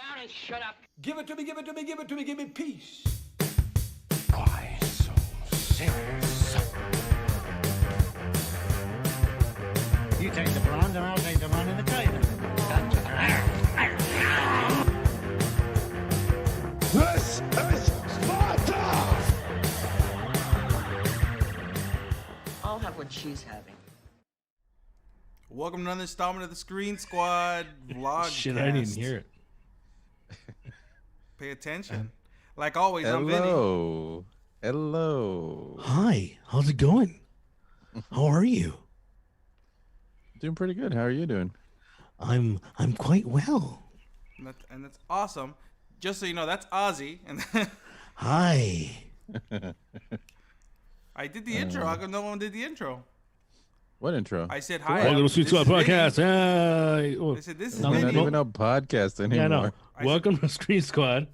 down and shut up. Give it to me, give it to me, give it to me, give me peace. Why so serious? You take the blonde and I'll take the one in the tater. This is Sparta! I'll have what she's having. Welcome to another installment of the Screen Squad vlog. Shit, I didn't even hear it. Pay attention. Like always, I'm Vinny. Hello. Hi, how's it going? How are you? Doing pretty good. How are you doing? I'm quite well. And that's awesome. Just so you know, that's Ozzy. And Hi. I did the intro. How come no one did the intro? What intro? I said hi. Welcome to Screen Squad Podcast. I said this is We're not Vinny. even a podcast anymore. Yeah, no. Welcome to Screen Squad.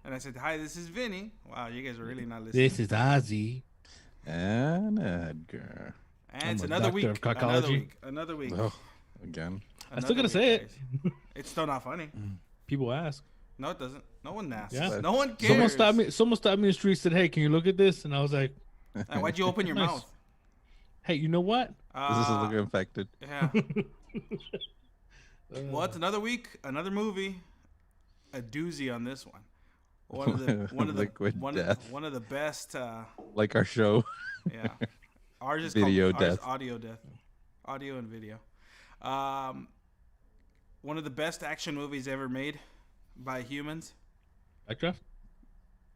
And I said, hi, this is Vinny. Wow, you guys are really not listening. This is Ozzy. And Edgar. And I'm it's a another doctor of week. Another cocology. week. Another week. Oh, again. I'm still gonna Another say week, it. guys. It's still not funny. People ask. No, it doesn't. No one asks. Yeah. No one cares. Someone stopped me in the street, said, "Hey, can you look at this?" And I was like, Why'd you open your Nice. mouth? "Hey, you know what? This is looking infected. Yeah. Well, it's another week, another movie, a doozy on this one. Liquid death. One of the best. Like our show. Yeah, ours is Video called, ours death. audio death, audio and video. One of the best action movies ever made by humans. Backdraft."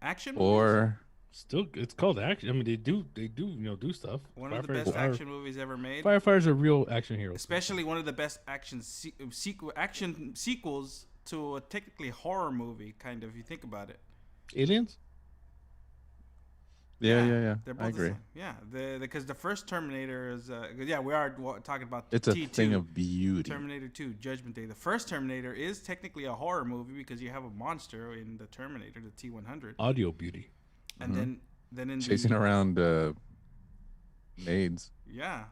Action movies? Or Still, it's called action. I mean, they do, do stuff. One of the best action movies ever made. Firefighters are real action heroes. Especially one of the best action sequels to a technically horror movie, kind of, if you think about it. Aliens. yeah. They're both I the agree. same. Yeah, because the first Terminator is we are talking about It's a T2, thing of beauty. Terminator 2 Judgment Day. The first Terminator is technically a horror movie because you have a monster in the Terminator, the T-100, Audio beauty. and then in Chasing around maids. Yeah,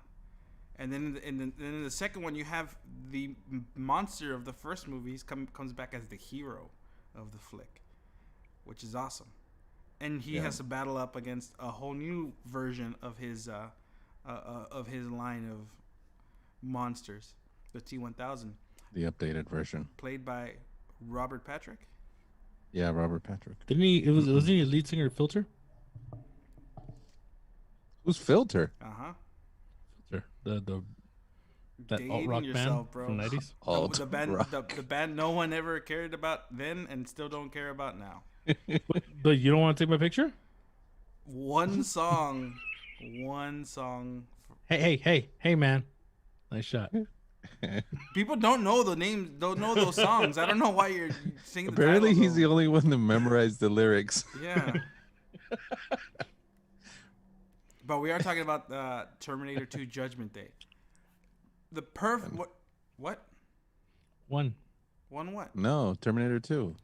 and then in the second one you have the monster of the first movies comes back as the hero of the flick, which is awesome. And he has to battle up against a whole new version of his line of monsters, the T-1000, The updated version. played by Robert Patrick. Yeah, Robert Patrick. Didn't he? Wasn't he a lead singer of Filter? Who's Filter? Filter. That Dating alt rock yourself, band bro. from the 90s. Alt the band, rock. the band no one ever cared about then and still don't care about now. But you don't want to take my picture? One song. Hey, man. Nice shot. People don't know the names, don't know those songs. I don't know why you're singing. Apparently, the he's the only one to memorize the lyrics. Yeah. But we are talking about Terminator 2 Judgment Day. The what? One. What? No, Terminator 2.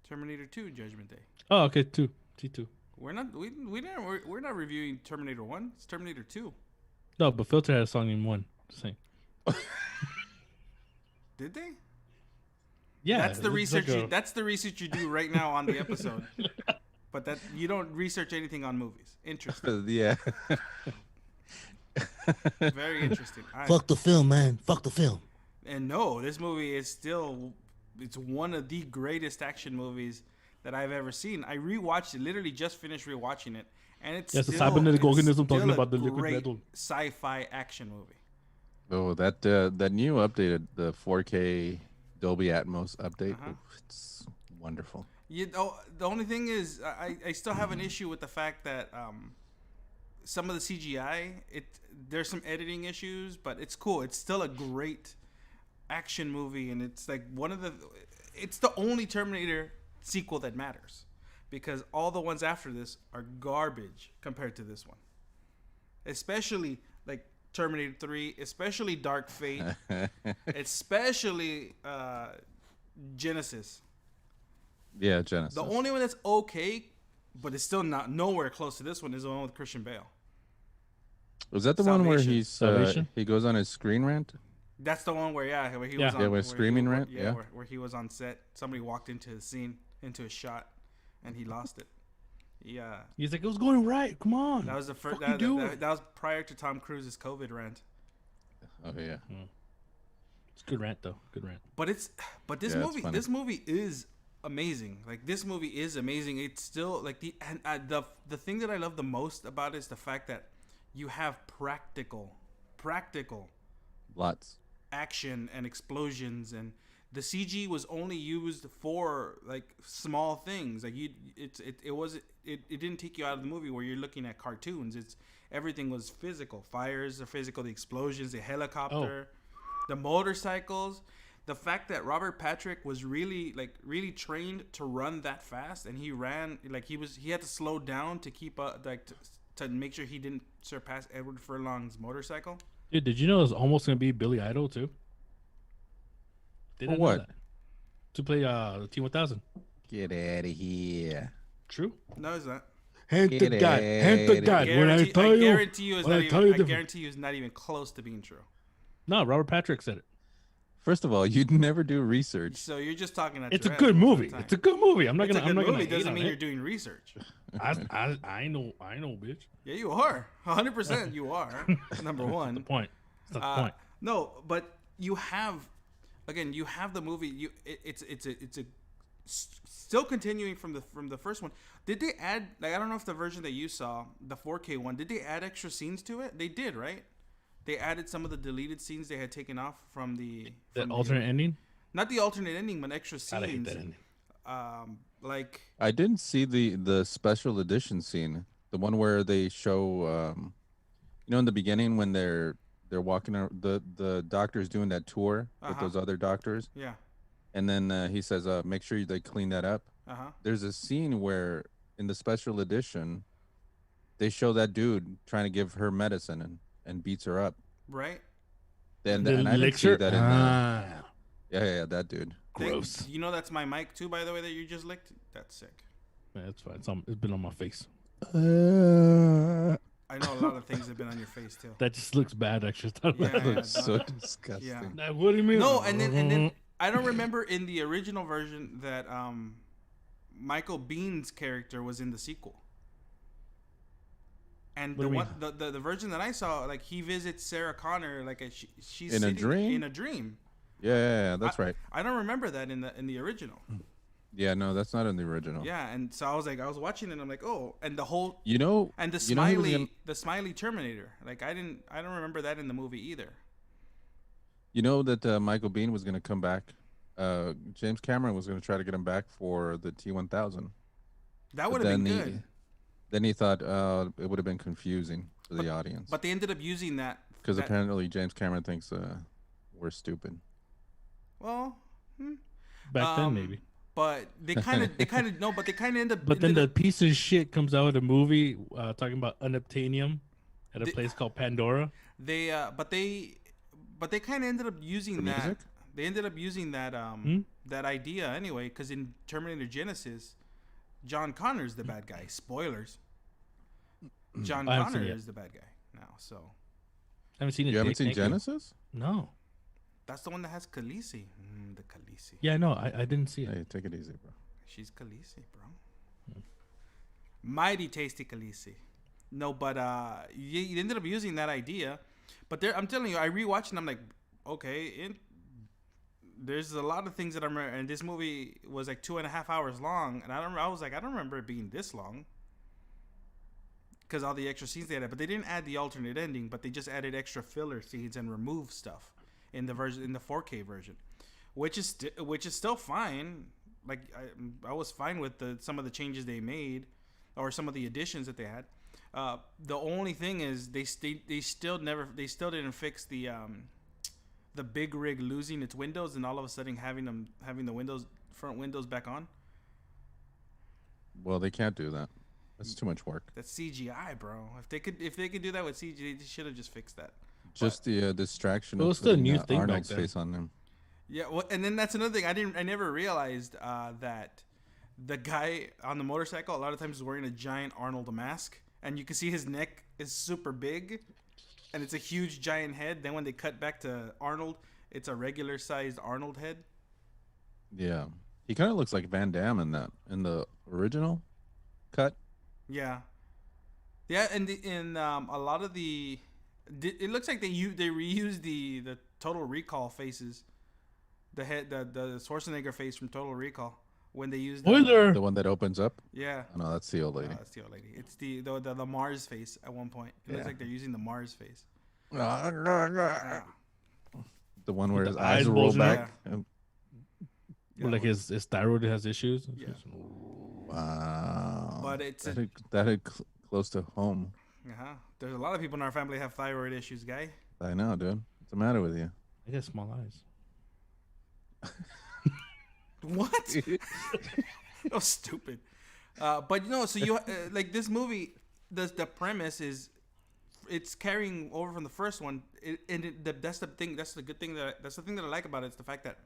Terminator 2 Judgment Day. Oh, okay. T2. We're not reviewing Terminator 1. It's Terminator 2. No, but Filter had a song in one. Just saying. Did they? Yeah. That's the it's research. like That's the research you do right now on the episode. But that you don't research anything on movies. Interesting. Yeah. Very interesting. Fuck the film, man. Fuck the film. And no, this movie is it's one of the greatest action movies that I've ever seen. I rewatched it, literally just finished rewatching it, and it's Yes, the still, cybernetic organism still talking a about the liquid great metal. sci-fi action movie. Oh, that new updated, the 4K Dolby Atmos update. Ooh, it's wonderful. You know, the only thing is, I still have an issue with the fact that some of the CGI, there's some editing issues, but it's cool. It's still a great action movie, and it's like it's the only Terminator sequel that matters, because all the ones after this are garbage compared to this one. Especially like Terminator 3, especially Dark Fate, especially Genesis. Yeah, Genesis. The only one that's okay, but it's still not nowhere close to this one, is the one with Christian Bale. Was that the one where Salvation. he's Salvation? he goes on his screen rant? That's the one where where he Yeah. was on Yeah, with where Screaming he, Rant, yeah, yeah. where he was on set. Somebody walked into his scene, into a shot, and he lost it. Yeah, He's like, it was going right. Come on. that was the first. Fucking do it. That was prior to Tom Cruise's COVID rant. Oh yeah. It's a good rant though. Good rant. But this Yeah, it's movie funny. this movie is amazing. Like this movie is amazing. It's still like the thing that I love the most about it is the fact that you have practical Lots. action and explosions, and the CG was only used for like small things. Like it didn't take you out of the movie where you're looking at cartoons. Everything was physical. Fires are physical. The explosions, the helicopter, the motorcycles. The fact that Robert Patrick was really trained to run that fast, and he ran like he had to slow down to keep up, like to make sure he didn't surpass Edward Furlong's motorcycle. Dude, did you know it was almost gonna be Billy Idol too? Didn't know what? that. To play the T-1000. Get out of here. True. No, it's not. Hand to God, hand to God. When I tell you, guarantee you, it's when not I even. tell you I the- guarantee you, it's not even close to being true. No, Robert Patrick said it. First of all, you'd never do research. So you're just talking. At It's a your good ass most of movie. the time. It's a good movie. I'm not It's a gonna. I'm good not gonna. movie. hate Doesn't on mean you're it. doing research. I know, bitch. Yeah, you are. 100% you are. Number one. The point. That's not the point. No, but you have the movie. It's still continuing from the first one. Did they add, like, I don't know if the version that you saw, the 4K one, did they add extra scenes to it? They did, right? They added some of the deleted scenes they had taken off from the Alternate ending. not the alternate ending, but extra God, I hate scenes. that ending. Like I didn't see the special edition scene, the one where they show, in the beginning when they're walking out, the doctor's doing that tour with Uh-huh. those other doctors, yeah, and then he says, "Make sure they clean that up." There's a scene where in the special edition, they show that dude trying to give her medicine and beats her up. right. And The I didn't see elixir? that in Ah, yeah, that dude. gross. You know that's my mic too, by the way, that you just licked. That's sick. Man, it's fine. It's been on my face. I know a lot of things have been on your face too. That just looks bad, actually. Yeah, So disgusting. yeah. Like, what do you mean? No, and then I don't remember in the original version that Michael Bean's character was in the sequel. And What do the you one the version that I saw, like he visits Sarah Connor like she's In a sitting dream? in a dream. Yeah, that's right. I don't remember that in the original. Yeah, no, that's not in the original. Yeah, and so I was watching it and I'm like, "Oh, and the whole You know, and the you know he was smiley gonna- the smiley Terminator. Like I don't remember that in the movie either. You know that Michael Bean was going to come back. James Cameron was going to try to get him back for the T-1000. That would have been then good. Then he thought it would have been confusing for the audience. But they ended up using that Because that- apparently James Cameron thinks we're stupid. well, Back then, maybe. But they kind of no, but they kind of end up. But then ended the up- piece of shit comes out of the movie talking about unobtainium at a place called Pandora. but they kind of ended up using The that. music? They ended up using that that idea anyway, because in Terminator Genesis, John Connor's the bad guy. Spoilers. John I haven't seen Connor it. is the bad guy now. So I haven't seen it. You haven't Dick seen naked. Genesis? No. that's the one that has Khaleesi. The Khaleesi. Yeah, no, I didn't see it. Hey, take it easy, bro. She's Khaleesi, bro. Mighty tasty Khaleesi. No, but you ended up using that idea. But I'm telling you, I rewatched and I'm like, okay, there's a lot of things that I remember. And this movie was like 2.5 hours long, and I was like, I don't remember it being this long. Because all the extra scenes they had, but they didn't add the alternate ending, but they just added extra filler scenes and removed stuff in the 4K version, which is still fine. Like I was fine with some of the changes they made, or some of the additions that they had. The only thing is they still didn't fix the big rig losing its windows and all of a sudden having the front windows back on. Well, they can't do that. That's too much work. That's CGI, bro. If they could do that with CGI, they should have just fixed that. Just the distraction Well, of it's the putting new thing back Arnold's then. face on them. Yeah, well, and then that's another thing. I never realized that the guy on the motorcycle a lot of times is wearing a giant Arnold mask, and you can see his neck is super big, and it's a huge giant head. Then when they cut back to Arnold, it's a regular sized Arnold head. Yeah, he kind of looks like Van Damme in the original cut. Yeah, yeah, and a lot of it looks like they reused the Total Recall faces, the Schwarzenegger face from Total Recall when they used the one that opens up. Yeah, oh, no, that's the old lady. No, that's the old lady. It's the Mars face at one point. It looks like they're using the Mars face. The one where his eyes roll back. Like his thyroid has issues. Yeah. Wow. But it's that hit close to home. There's a lot of people in our family have thyroid issues, guy. I know, dude. What's the matter with you? I got small eyes. What? Oh, stupid. But so you like this movie. The premise is it's carrying over from the first one, that's the thing. That's the good thing that's the thing that I like about it. It's the fact that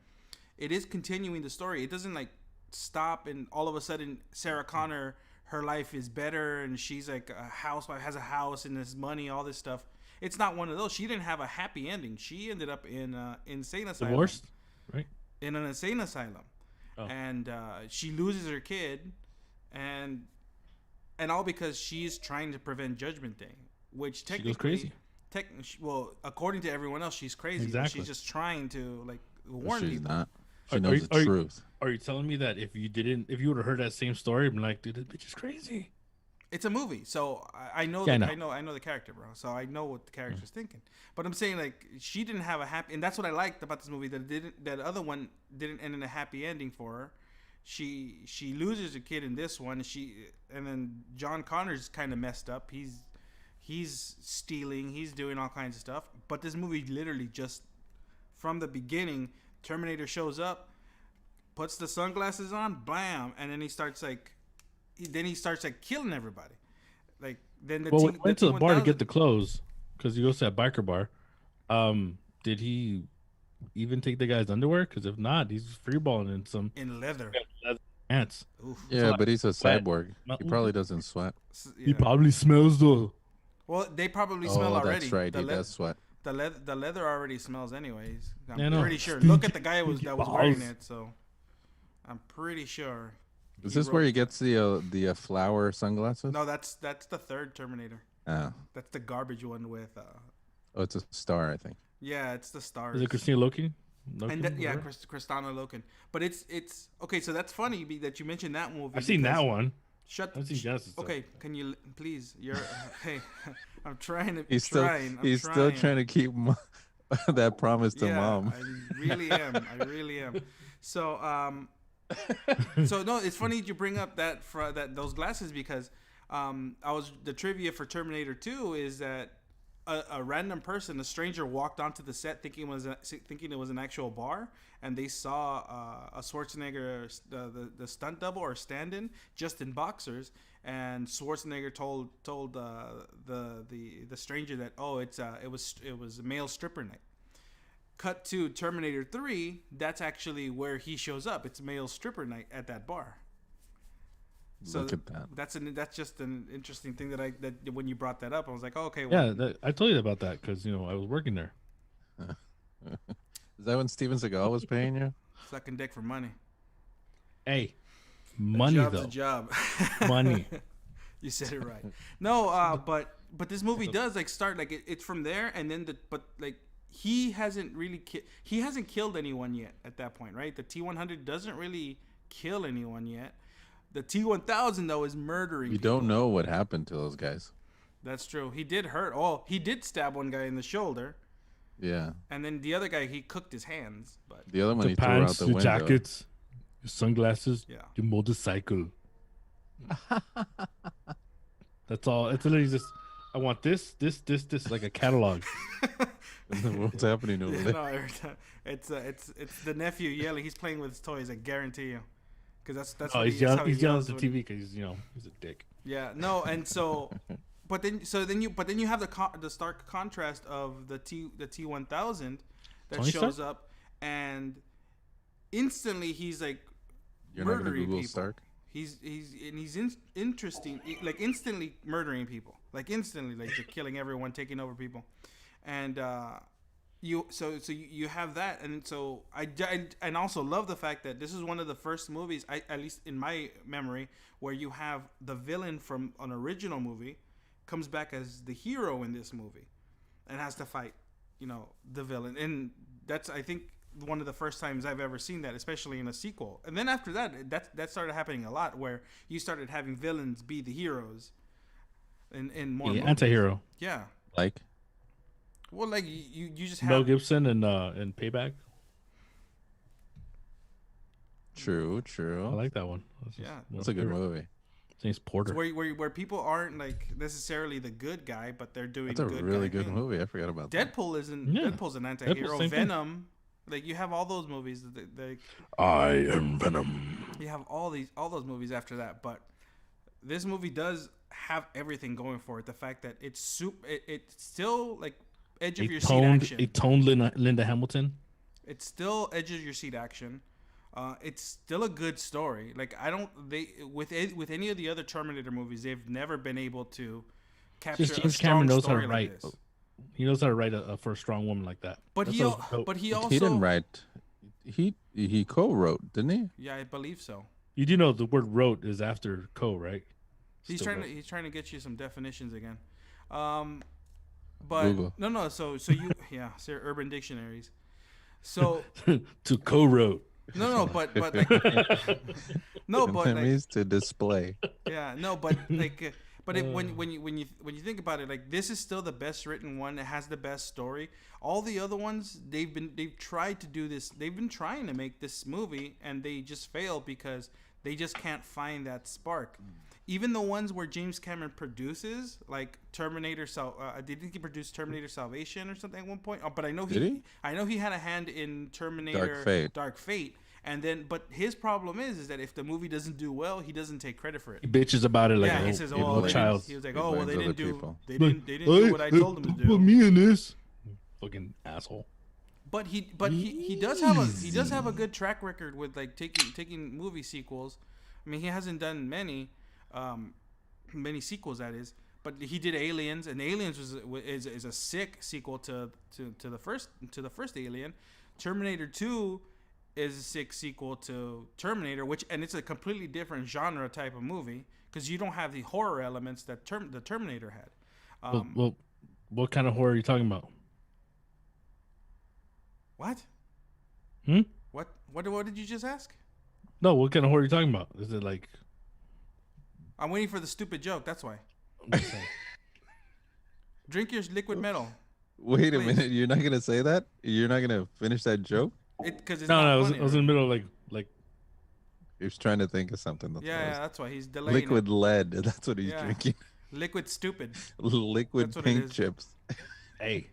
it is continuing the story. It doesn't like stop and all of a sudden Sarah Connor, her life is better and she's like a housewife, has a house and this money, all this stuff. It's not one of those. She didn't have a happy ending. She ended up in insane asylum. Divorced, right? In an insane asylum, and she loses her kid, and all because she's trying to prevent Judgment Day, which technically, she goes crazy. Well, according to everyone else, she's crazy. Exactly. She's just trying to like warn She's people. not. She knows the truth. Are you telling me that if you would have heard that same story, I'm like, dude, this bitch is crazy? It's a movie, so I know. Yeah, I know the character, bro. So I know what the character's thinking. But I'm saying like she didn't have a happy, and that's what I liked about this movie. That other one didn't end in a happy ending for her. She loses a kid in this one. And then John Connor's kind of messed up. He's stealing. He's doing all kinds of stuff. But this movie literally just from the beginning, Terminator shows up, puts the sunglasses on, blam, and then he starts killing everybody. Like then when he went to the bar to get the clothes because he goes to that biker bar. Did he even take the guy's underwear? Because if not, he's freeballing in leather pants. Oof. Yeah, So, but he's a cyborg. Well, He probably doesn't sweat. Yeah. He probably smells though. Well, they probably smell already. That's right. He does sweat. The leather already smells anyways. I'm Yeah, no. pretty sure. Look at the guy that was wearing balls. it. So I'm pretty sure. Is this where he gets the flower sunglasses? No, that's the third Terminator. Oh. That's the garbage one with. Oh, it's a star, I think. Yeah, it's the stars. Is it Christina Loken? And Kristana Loken. But it's okay. So that's funny that you mentioned that movie. I've seen that one. Shut. I've seen Genesis. Okay, can you please? You're hey. I'm trying to. He's still trying to keep that promise to mom. I really am. So so no, it's funny you bring up those glasses because the trivia for Terminator 2 is that a random person, a stranger, walked onto the set thinking it was an actual bar, and they saw a Schwarzenegger, the stunt double or stand-in, just in boxers, and Schwarzenegger told the stranger that it was a male stripper night. Cut to Terminator 3, that's actually where he shows up. It's male stripper night at that bar. So look at that. That's just an interesting thing that when you brought that up, I was like, oh, okay. Well, yeah, I told you about that because I was working there. Is that when Steven Seagal was paying you? Sucking dick for money. Hey, money a job's though. A job. Money. You said it right. No, but this movie does start it's from there, and then he hasn't really he hasn't killed anyone yet at that point, right? The T-100 doesn't really kill anyone yet. The T-1000 though is murdering. You people. don't know what happened to those guys. That's true. He did hurt. Oh, he did stab one guy in the shoulder. Yeah. And then the other guy, he cooked his hands. But the other one, he pants, threw out the your window. jackets, your sunglasses, yeah, your motorcycle. That's all. It's literally just, I want this, like a catalog. What's happening over there? No, it's the nephew yelling. He's playing with his toys. I guarantee you. Because that's he's yelling at the TV because he's a dick. Yeah, no, and so, but then you have the stark contrast of the T-1000 that Tony shows Stark? up, and instantly he's like You're not gonna murdering Google people. Stark? He's interesting, like instantly murdering people, like instantly, like just killing everyone, taking over people, and you have that, and so I and also love the fact that this is one of the first movies, at least in my memory, where you have the villain from an original movie comes back as the hero in this movie, and has to fight, the villain, and that's, I think, one of the first times I've ever seen that, especially in a sequel. And then after that started happening a lot, where you started having villains be the heroes in more movies. Anti-hero. Yeah. Like, Well, like you just have Mel Gibson and Payback. true. I like that one. That's a good movie. His name's Porter. where people aren't like necessarily the good guy, but they're doing. That's a good really guy good thing. movie. I forgot about that. Deadpool's an anti-hero. Same thing. Venom, like you have all those movies. That I am Venom. you have all those movies after that, but this movie does have everything going for it. The fact that it's it's still like edge of your seat action. A toned Linda Hamilton. It's still edge of your seat action. It's still a good story. Like with any of the other Terminator movies, they've never been able to capture Just a James strong Cameron knows how story to like write. this. He knows how to write for a strong woman like that. But That's he what's dope. also He didn't write. He co-wrote, didn't he? Yeah, I believe so. You do know the word "wrote" is after "co," right? He's Still trying to get you some definitions again. But Google. no. So you Urban Dictionaries. So to co-wrote. no, but like, no, but It like, means to display. yeah, no, but like, but when you think about it, like this is still the best written one. It has the best story. All the other ones, they've tried to do this. They've been trying to make this movie, and they just fail because they just can't find that spark. Even the ones where James Cameron produces, like Terminator, did he produce Terminator Salvation or something at one point? Oh, but I know I know he had a hand in Terminator Dark Fate. And then, but his problem is that if the movie doesn't do well, he doesn't take credit for it. He bitches about it like he says, a child. He was like, He well, they blames didn't other do, people. they didn't do what I told them to do. Put me in this. Fucking asshole. But he does have a good track record with like taking movie sequels. I mean, he hasn't done many sequels, that is. But he did Aliens, and Aliens is a sick sequel to the first Alien. Terminator 2 is a sick sequel to Terminator, and it's a completely different genre type of movie because you don't have the horror elements that the Terminator had. Well, what kind of horror are you talking about? What? What did you just ask? No, what kind of horror are you talking about? Is it like? I'm waiting for the stupid joke. That's why. Drink your liquid metal. Wait a minute. You're not gonna say that? You're not gonna finish that joke? Because it's No, not I funny, was in the middle of like. He was trying to think of something. Yeah, that's why he's delaying. Liquid lead. That's what he's drinking. Liquid stupid. Liquid That's what pink it is. chips. Hey.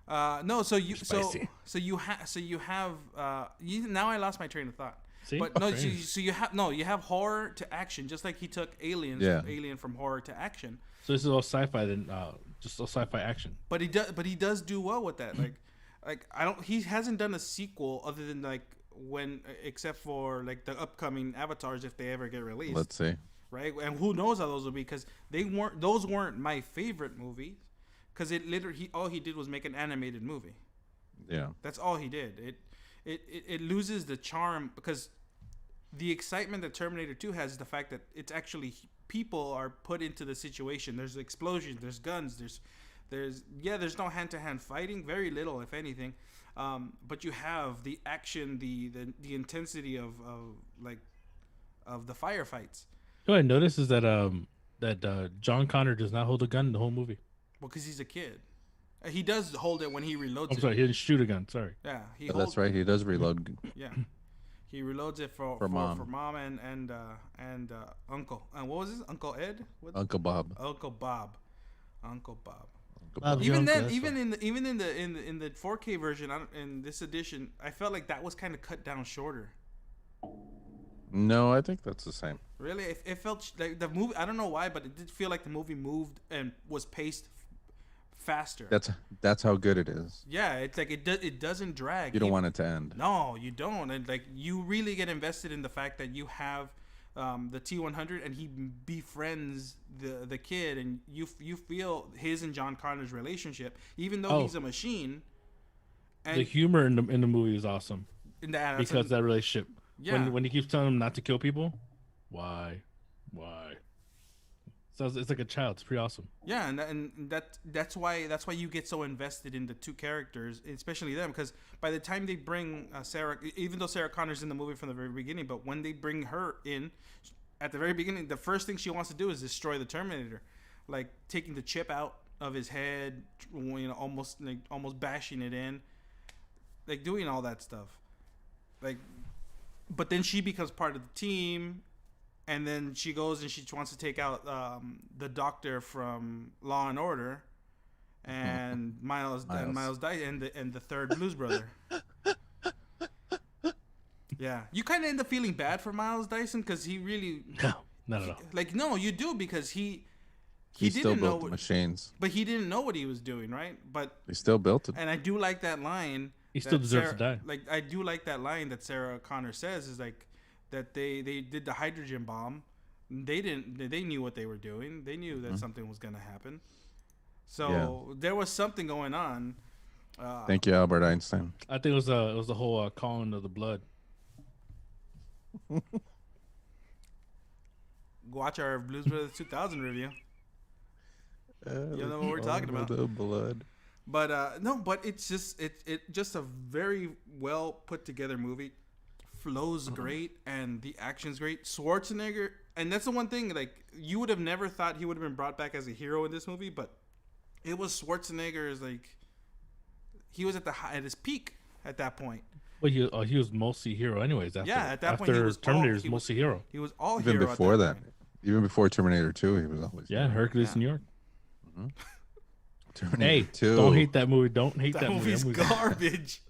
No, so you Spicy. you have now I lost my train of thought. See? But no, Train. so you have horror to action, just like he took Alien from horror to action. So this is all sci-fi then, just all sci-fi action. But he does do well with that. He hasn't done a sequel other than except for like the upcoming Avatars if they ever get released. Let's see. Right, and who knows how those will be because those weren't my favorite movies because all he did was make an animated movie. Yeah. That's all he did. It loses the charm because the excitement that Terminator 2 has is the fact that it's actually people are put into the situation. There's explosions, there's guns, there's no hand-to-hand fighting, very little if anything. But you have the action, the intensity of the firefights. What I noticed is that John Connor does not hold a gun the whole movie. Well, because he's a kid. He does hold it when he reloads I'm sorry, he didn't shoot a gun. Sorry. Yeah, That's right. He does reload. Yeah, he reloads it for mom and uncle. And what was his Uncle Ed? Uncle Bob. Uncle Bob. Bob's Even your then, uncle, even in the 4K version, in this edition, I felt like that was kind of cut down shorter. No, I think that's the same. Really, it felt like the movie. I don't know why, but it did feel like the movie moved and was paced faster. That's how good it is. Yeah, it's like it doesn't drag. You don't want it to end. No, you don't. And like you really get invested in the fact that you have the T-100 and he befriends the kid, and you feel his and John Connor's relationship, even though he's a machine. And the humor in the movie is awesome because that relationship. Yeah. When he keeps telling him not to kill people, why? So it's like a child. It's pretty awesome. Yeah, and that's why you get so invested in the two characters, especially them, because by the time they bring Sarah, even though Sarah Connor's in the movie from the very beginning, but when they bring her in at the very beginning, the first thing she wants to do is destroy the Terminator, like taking the chip out of his head, almost bashing it in, like doing all that stuff, like. But then she becomes part of the team. And then she goes and she wants to take out the doctor from Law and Order, and Miles Dyson and the third Blues Brother. Yeah, you kind of end up feeling bad for Miles Dyson because he really not at all. Like no, you do because he still didn't built know the machines, but he didn't know what he was doing, right? But he still built it. And I do like that line. He still deserves to die. Like I do like that line that Sarah Connor says is like. That they did the hydrogen bomb. They knew what they were doing. They knew that something was gonna happen. So there was something going on. Thank you, Albert Einstein. I think it was the whole calling of the blood. Watch our Blues Brothers 2000 review. You know what we're talking about. The blood. But no, but it's just it just a very well put together movie. Flows great and the action's great. Schwarzenegger, and that's the one thing, like, you would have never thought he would have been brought back as a hero in this movie, but it was Schwarzenegger's, like, he was at his peak at that point. Well, he was mostly hero anyways. At that point he was Terminator's mostly hero. He was all even hero before at that. Even before Terminator 2, he was always hero. Hercules, New York. Terminator 2. Don't hate that movie. Don't hate that movie. That movie's garbage.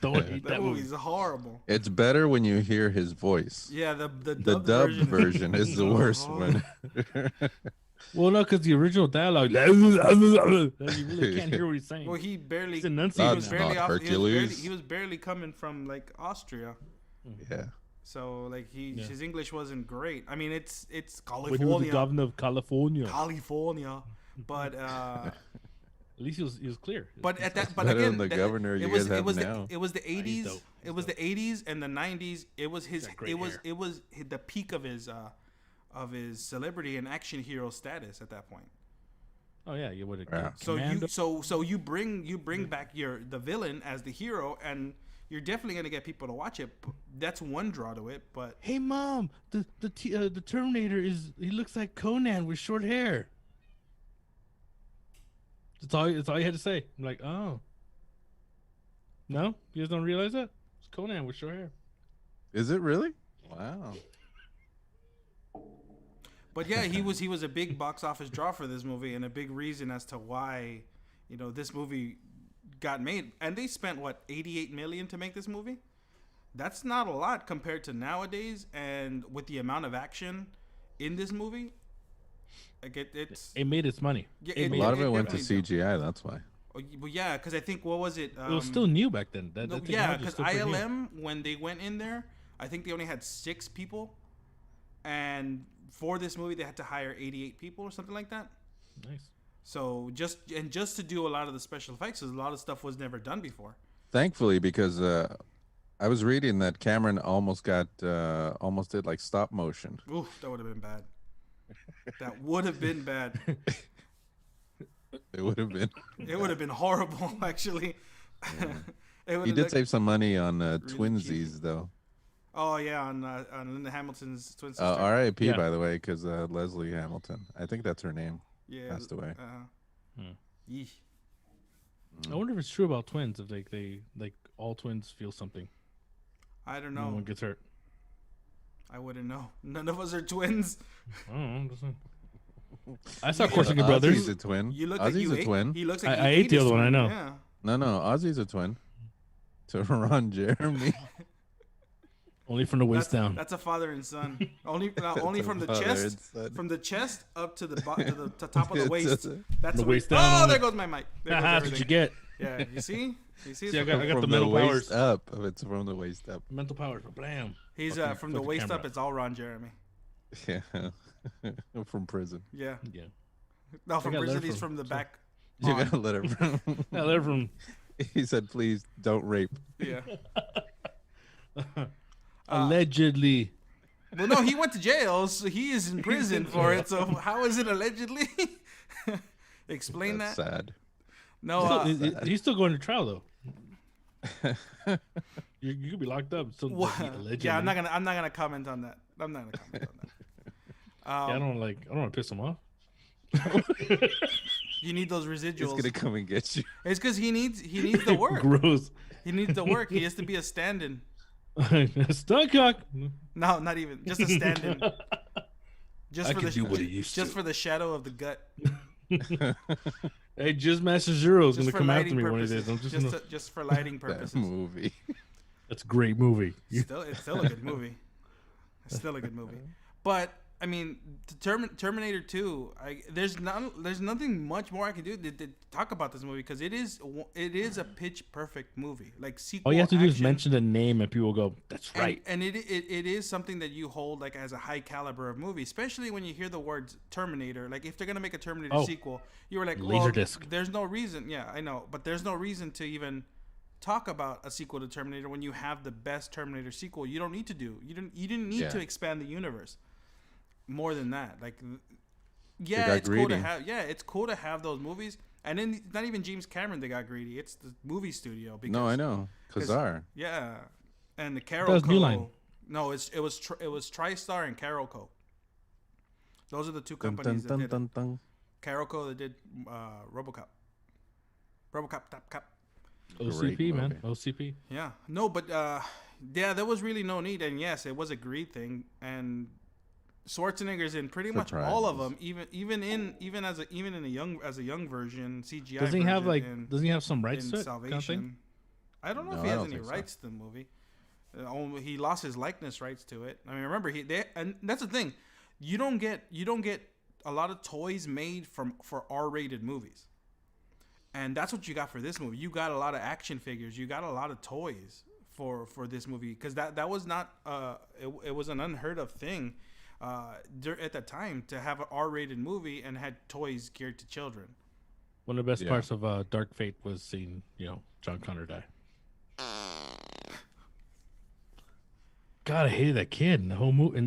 Don't hate that movie's horrible. It's better when you hear his voice. Yeah, the dubbed version is the worst one. Well, no, because the original dialogue, you really can't hear what he's saying. Well, he barely. He was barely off. Hercules. He was barely coming from like Austria. Yeah. So like his English wasn't great. I mean, it's California. When he was the governor of California. But at least he was clear. But at that, but better again, than the governor you guys have now. It was the 80s. dope. It was the 80s and the 90s. It was his. It was the peak of his celebrity and action hero status at that point. Oh yeah, you would. So you bring back the villain as the hero, and you're definitely gonna get people to watch it. That's one draw to it. But hey, Mom, the Terminator he looks like Conan with short hair. That's all you had to say. I'm like, oh. No? You guys don't realize that? It's Conan with short hair. Is it really? Wow. But yeah, he was a big box office draw for this movie and a big reason as to why, this movie got made. And they spent $88 million to make this movie? That's not a lot compared to nowadays, and with the amount of action in this movie. Like it made its money. Yeah, a lot of it went to CGI. That's why. Well, yeah, because I think what was it? It was still new back then. Because ILM when they went in there, I think they only had 6 people, and for this movie they had to hire 88 people or something like that. Nice. So just to do a lot of the special effects, because a lot of stuff was never done before. Thankfully, because I was reading that Cameron almost did like stop motion. Oof, that would have been bad. That would have been bad. It would have been. It would have been horrible, actually. Yeah. He did save some money on really Twinsies, cute. Though. Oh yeah, on Linda Hamilton's twin sister. R.I.P. By the way, because Leslie Hamilton, I think that's her name. Yeah, passed away. I wonder if it's true about twins. If they all twins feel something. I don't know. No one gets hurt. I wouldn't know. None of us are twins. I don't know. I saw Corsican Brothers. Ozzy's a twin. Ozzy's a twin. He looks like I ate the other one. I know. Yeah. No, Ozzy's a twin. To Ron Jeremy. Only from the waist down. That's a father and son. Only from the chest up to the top of the waist. That's the waist down. Oh, there goes my mic. That's what you get. Yeah, you see? I got the mental powers up. It's from the waist up. Mental powers. Blam. He's from the waist up. It's all Ron Jeremy. Yeah, from prison. Yeah. No, from prison. He's from the back. You got a letter from. A letter from He said, "Please don't rape." Yeah. Allegedly. Well, no, he went to jail, so he is in prison for it. So how is it allegedly? Explain That's that. sad. No, He's still going to trial though. You could be locked up. Still, allegedly. yeah, I'm not gonna comment on that. I'm not gonna comment on that. I don't want to piss him off. You need those residuals. He's gonna come and get you. It's because he needs the work. Gross. He needs the work. He has to be a stand-in. Stuck cock. No, not even. Just a stand-in. Just I for can the do what he used just to. for the shadow of the gut. Hey, Jizz Master Zero is Just gonna for come after lighting me one of purposes. these days. Just for lighting That purposes. movie. That's a great movie. It's still a good movie. It's still a good movie. But I mean, Terminator 2. There's nothing much more I can do to talk about this movie because it is a pitch perfect movie. Like sequel. All you have to do is action. mention the name, and people go, "That's right." And it is something that you hold like as a high caliber of movie, especially when you hear the words Terminator. Like if they're gonna make a Terminator sequel, you were like, Laserdisc. There's no reason. Yeah, I know, but there's no reason to even talk about a sequel to Terminator when you have the best Terminator sequel. You don't need to do. You didn't need to expand the universe more than that. Like, yeah, it's cool to have. Yeah, it's cool to have those movies. And then it's not even James Cameron that got greedy. It's the movie studio. Because, No, I know. Kazar. Yeah, and the Carol. That was New Line. No, it was TriStar and Carolco. Those are the two companies that did it. Carolco that did RoboCop. Top Cop. OCP, man. OCP. Yeah. No, but yeah, there was really no need. And yes, it was a greed thing. And Schwarzenegger's in pretty much all of them, even in a young version, CGI. Doesn't he have some rights to it? Salvation. Kind of thing? I don't know if he has any rights to the movie. He lost his likeness rights to it. I mean, remember and that's the thing. You don't get a lot of toys made for R-rated movies. And that's what you got for this movie. You got a lot of action figures. You got a lot of toys for this movie because that was not it was an unheard of thing at the time to have an R-rated movie and had toys geared to children. One of the best parts of Dark Fate was seeing John Connor die. God, I hated that kid in the whole movie.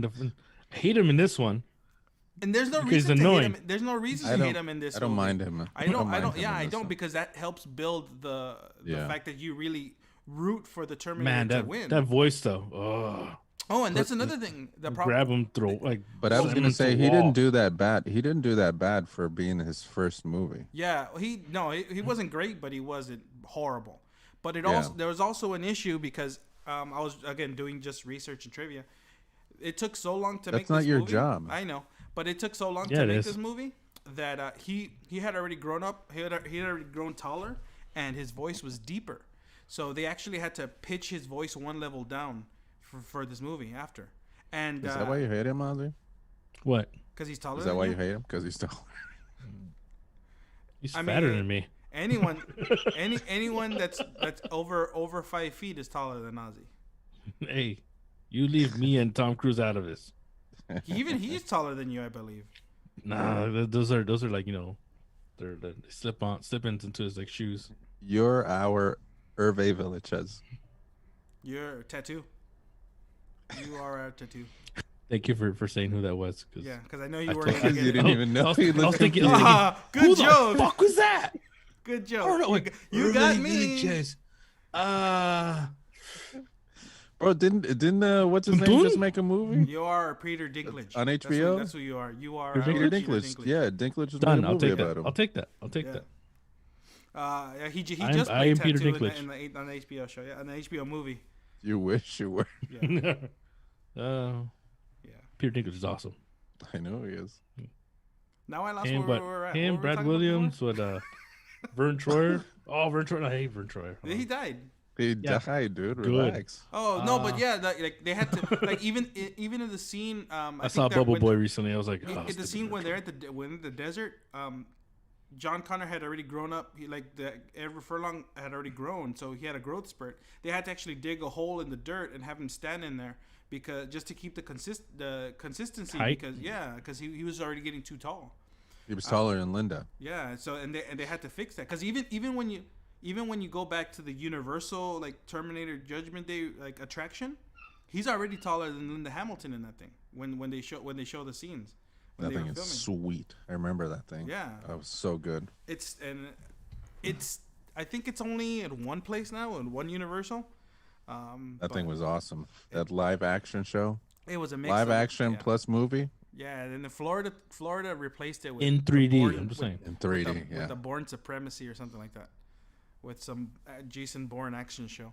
I hate him in this one. And there's no reason to hate him. There's no reason to hate him in this. I don't mind him. I don't because that helps build the fact that you really root for the Terminator to win. That voice though. Oh, and that's another thing. The problem. Grab him, throw like. But I was gonna say he didn't do that bad. He didn't do that bad for being his first movie. Yeah, he wasn't great, but he wasn't horrible. But there was also an issue because I was again doing just research and trivia. It took so long to make this movie. That's not your job. I know, but it took so long to make this movie that he had already grown up. He had already grown taller, and his voice was deeper. So they actually had to pitch his voice one level down for this movie after. And is that why you hate him, Ozzy? What? Because he's taller. Is that why you hate him? Because he's taller. He's fatter than me. Anyone that's over 5 feet is taller than Ozzy. Hey, you leave me and Tom Cruise out of this. He's taller than you, I believe. Nah, those are like they slip into his like shoes. You're our Hervé Villachez. You're a tattoo. You are a tattoo. Thank you for saying who that was. Because I know you weren't. Because you didn't even know. I was thinking, good who joke. the fuck was that? Good joke. You got me. Bro, didn't what's his name just make a movie? You are Peter Dinklage on HBO. That's who you are. You are Peter Dinklage. Yeah, Dinklage is done. made a movie about him. I'll take that. He just played Peter Tattoo Dinklage on the HBO show. Yeah, on the HBO movie. You wish you were. Yeah. Peter Dinklage is awesome. I know he is. Now I lost where we're at. Him, Brad Williams, with Vern Troyer. Oh, Vern Troyer. I hate Vern Troyer. He died. He died, dude. Relax. Oh no, but yeah, like they had to like even in the scene. I saw Bubble Boy recently. I was like, in the scene when they're at the desert. John Connor had already grown up. Every furlong had already grown, so he had a growth spurt. They had to actually dig a hole in the dirt and have him stand in there just to keep the consistency. Height? Because he was already getting too tall. He was taller than Linda. Yeah, so and they had to fix that because even when even when you go back to the Universal like Terminator Judgment Day like attraction, he's already taller than Linda Hamilton in that thing. When they show the scenes. That thing is sweet. I remember that thing. Yeah, that was so good. It's I think it's only at one place now, in one Universal. That thing was awesome. That live action show. It was a mix live of, action plus movie. Yeah, and then Florida replaced it with in 3D. I'm just saying in 3D. with the Bourne Supremacy or something like that, with some Jason Bourne action show.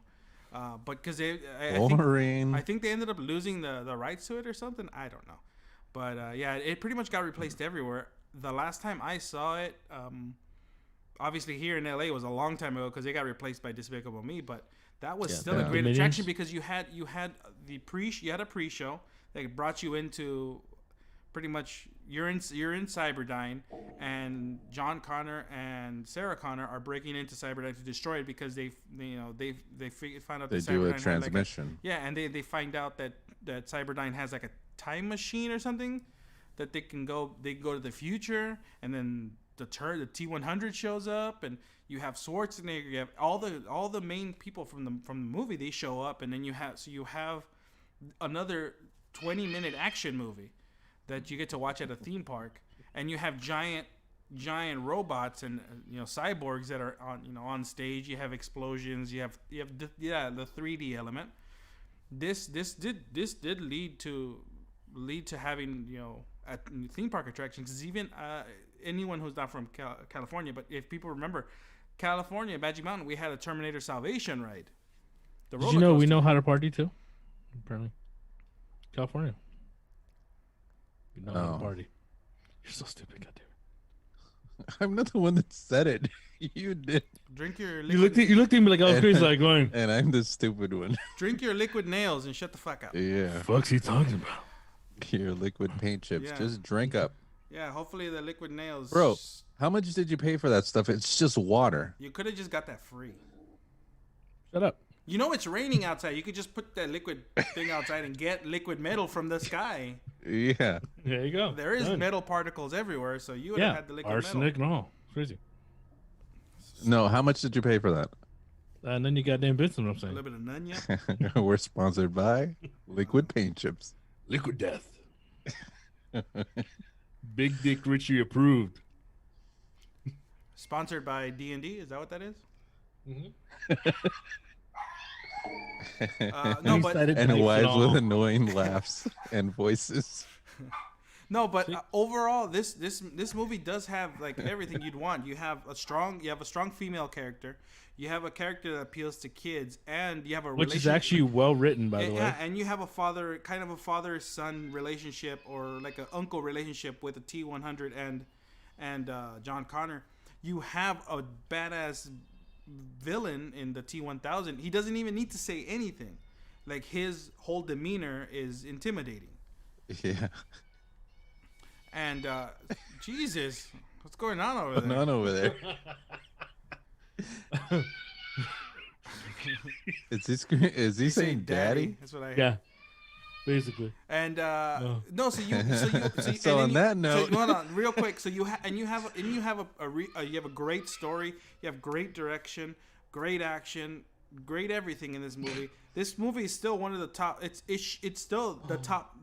But because I think they ended up losing the rights to it or something. I don't know, but yeah, it pretty much got replaced everywhere. The last time I saw it, obviously here in LA was a long time ago because it got replaced by Despicable Me, but that was still a great attraction because you had a pre-show that brought you into pretty much you're in Cyberdyne, and John Connor and Sarah Connor are breaking into Cyberdyne to destroy it because they find out they that do Cyberdyne a transmission. and they find out that Cyberdyne has like a time machine or something that they can go to the future, and then the T-100 shows up, and you have Schwarzenegger, you have all the main people from the movie, they show up, and then you have another 20-minute action movie that you get to watch at a theme park, and you have giant robots and cyborgs that are on stage. You have explosions. You have the 3D element. This did lead to having at theme park attractions. 'Cause even anyone who's not from California, but if people remember, California, Magic Mountain, we had a Terminator Salvation ride. Did you know we know how to party too? Apparently, California. We know how to party. You're so stupid, goddamn. I'm not the one that said it. You did. Drink your. You looked at me like I was crazy, like going. And I'm the stupid one. Drink your liquid nails and shut the fuck up. Yeah. Fuck's he talking about? Your liquid paint chips. Yeah. Just drink up. Yeah, hopefully the liquid nails. Bro, how much did you pay for that stuff? It's just water. You could have just got that free. Shut up. It's raining outside. You could just put that liquid thing outside and get liquid metal from the sky. Yeah. There you go. There is metal particles everywhere, so you would have had the liquid arsenic metal. and all. It's crazy. No, how much did you pay for that? And then you goddamn bits, what I'm A saying. little bit of nunya. We're sponsored by Liquid Paint Chips. Liquid Death. Big Dick Richie approved. Sponsored by D&D. Is that what that is? No, but And wives with annoying laughs and voices. no, but overall, this movie does have like everything you'd want. You have a strong female character. You have a character that appeals to kids, and you have which is actually well written, by the way. Yeah, and you have a father-son relationship, or like an uncle relationship with a T-100 and John Connor. You have a badass villain in the T-1000. He doesn't even need to say anything. Like, his whole demeanor is intimidating. Yeah. And Jesus, what's going on over there? None over there. Is he saying daddy? That's what I heard. Yeah. Basically. And no, So on that note, hold on, real quick. So you have a great story. You have great direction, great action, great everything in this movie. This movie is still one of the top. It's still the top,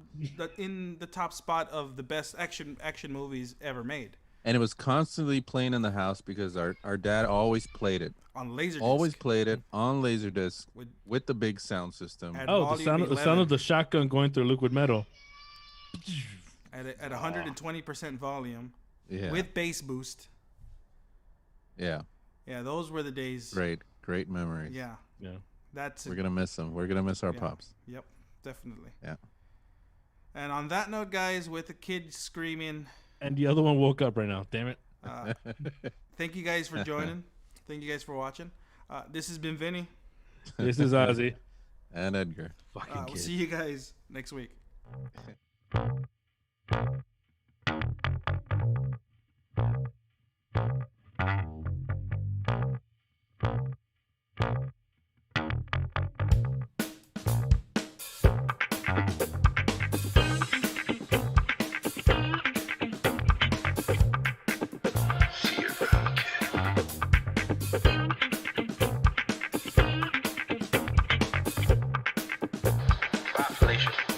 in the top spot of the best action movies ever made. and it was constantly playing in the house because our dad always played it. On Laserdisc. Always played it on Laserdisc with the big sound system. Oh, the sound of the shotgun going through liquid metal. At 120% volume. Yeah. With bass boost. Yeah. Yeah, those were the days. Great memories. Yeah. Yeah. We're gonna miss them. We're gonna miss our pops. Yep, definitely. Yeah. And on that note, guys, with the kid screaming. And the other one woke up right now. Damn it. Thank you guys for joining. Thank you guys for watching. This has been Vinny. This is Ozzy. And Edgar. Fucking kid. We'll see you guys next week. See you around, kid. station.